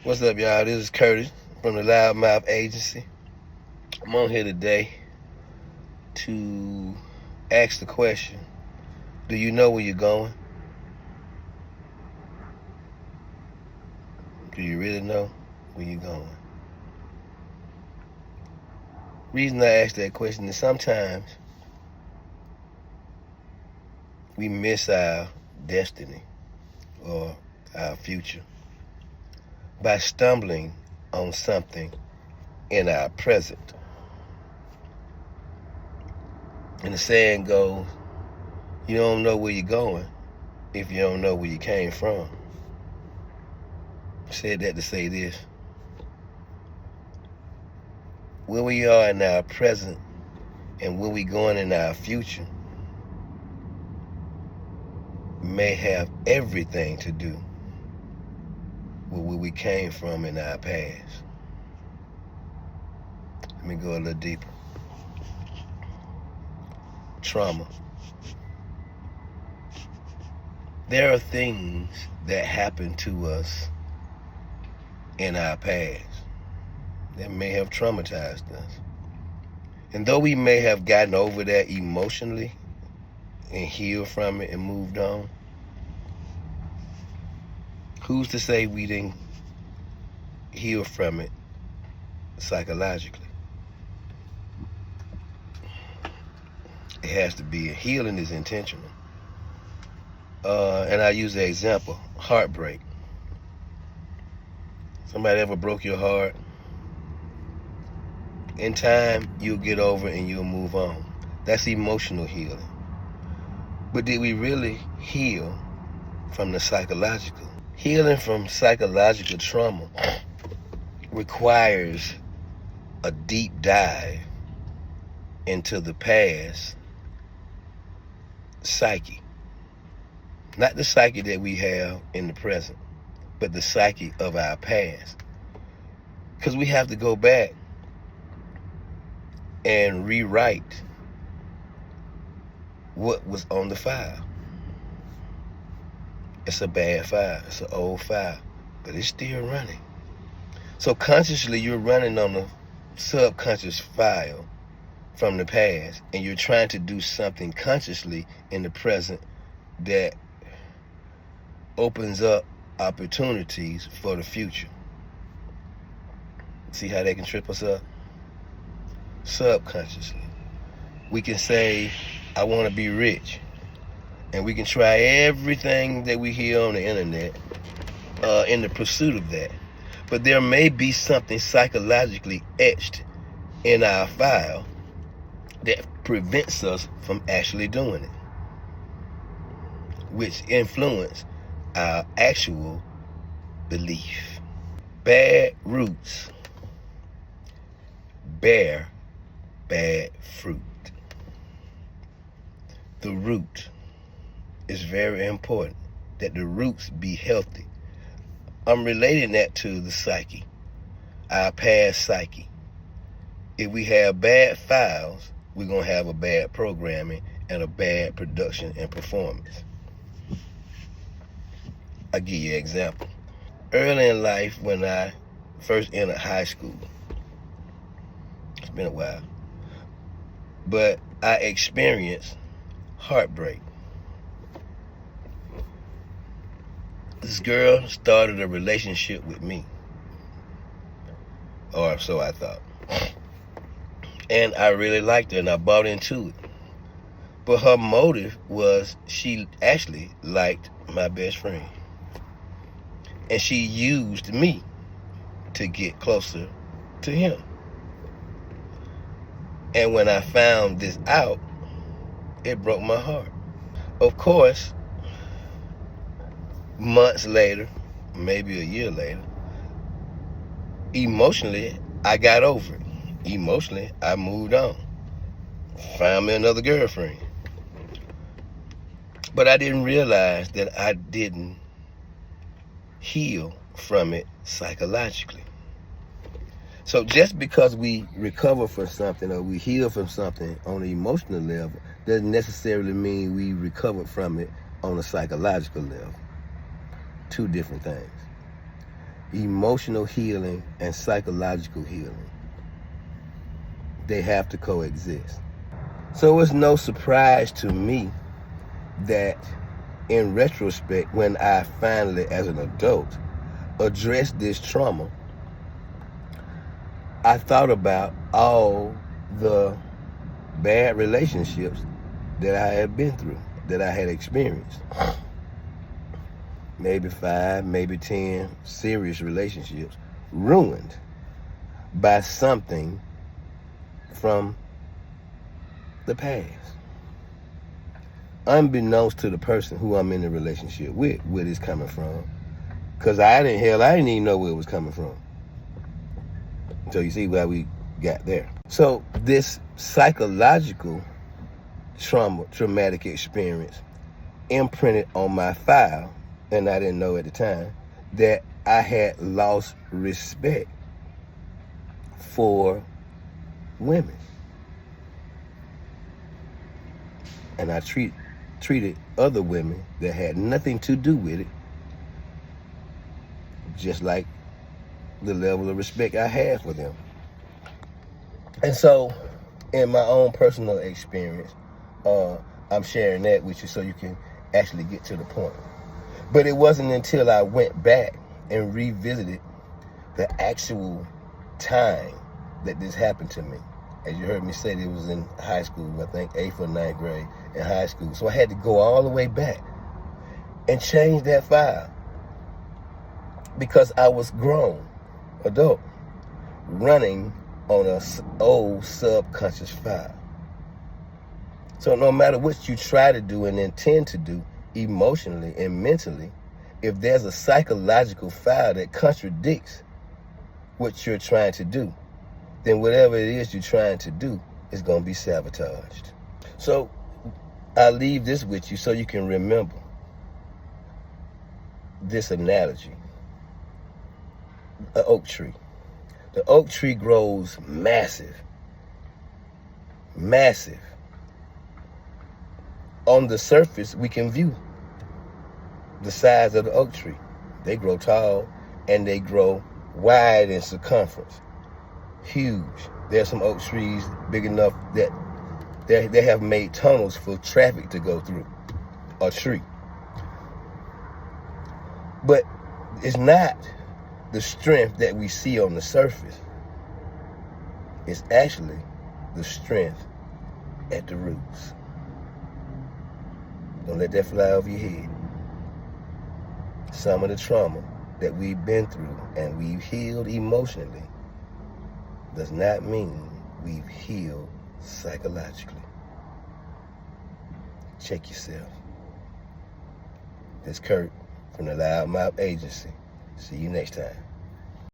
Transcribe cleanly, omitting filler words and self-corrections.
What's up, y'all? This is Curtis from the Loudmouth Agency. I'm on here today to ask the question, do you know where you're going? Do you really know where you're going? Reason I ask that question is sometimes we miss our destiny or our future by stumbling on something in our present. And the saying goes, you don't know where you're going if you don't know where you came from. I said that to say this. Where we are in our present and where we're going in our future may have everything to do with where we came from in our past. Let me go a little deeper. Trauma. There are things that happen to us in our past that may have traumatized us. And though we may have gotten over that emotionally and healed from it and moved on, who's to say we didn't heal from it psychologically? It has to be. Healing is intentional. And I use the example, heartbreak. Somebody ever broke your heart? In time, you'll get over it and you'll move on. That's emotional healing. But did we really heal from the psychological? Healing from psychological trauma requires a deep dive into the past psyche. Not the psyche that we have in the present, but the psyche of our past. Because we have to go back and rewrite what was on the file. It's a bad file, it's an old file, but it's still running. So consciously you're running on the subconscious file from the past, and you're trying to do something consciously in the present that opens up opportunities for the future. See how they can trip us up? Subconsciously. We can say, I want to be rich. And we can try everything that we hear on the internet in the pursuit of that. But there may be something psychologically etched in our file that prevents us from actually doing it, which influence our actual belief. Bad roots bear bad fruit. The root is very important, that the roots be healthy. I'm relating that to the psyche, our past psyche. If we have bad files, we're going to have a bad programming and a bad production and performance. I'll give you an example. Early in life, when I first entered high school, it's been a while, but I experienced heartbreak. This girl started a relationship with me, or so I thought. And I really liked her and I bought into it. But her motive was she actually liked my best friend. And she used me to get closer to him. And when I found this out, it broke my heart. Of course, months later, maybe a year later, emotionally, I got over it. Emotionally, I moved on. Found me another girlfriend. But I didn't realize that I didn't heal from it psychologically. So just because we recover from something or we heal from something on an emotional level doesn't necessarily mean we recovered from it on a psychological level. Two different things. emotional healing and psychological healing. They have to coexist. So it's no surprise to me that in retrospect, when I finally, as an adult, addressed this trauma, I thought about all the bad relationships that I had been through, that I had experienced. Maybe 5, maybe 10 serious relationships ruined by something from the past. Unbeknownst to the person who I'm in a relationship with, where it's coming from. Because I didn't even know where it was coming from. So you see why we got there. So this psychological traumatic experience imprinted on my file, and I didn't know at the time, that I had lost respect for women. And I treated other women that had nothing to do with it just like the level of respect I had for them. And so, in my own personal experience, I'm sharing that with you so you can actually get to the point. But it wasn't until I went back and revisited the actual time that this happened to me. As you heard me say, it was in high school, I think 8th or 9th grade in high school. So I had to go all the way back and change that file because I was grown, adult, running on an old subconscious file. So no matter what you try to do and intend to do emotionally and mentally, if there's a psychological file that contradicts what you're trying to do, then whatever it is you're trying to do is going to be sabotaged. So I leave this with you so you can remember this analogy. An oak tree. The oak tree grows massive. Massive. On the surface, we can view the size of the oak tree. They grow tall and they grow wide in circumference. Huge. There's some oak trees big enough that they have made tunnels for traffic to go through a tree. But it's not the strength that we see on the surface. It's actually the strength at the roots. Don't let that fly over your head. Some of the trauma that we've been through and we've healed emotionally does not mean we've healed psychologically. Check yourself. This is Kurt from the Loudmouth Agency. See you next time.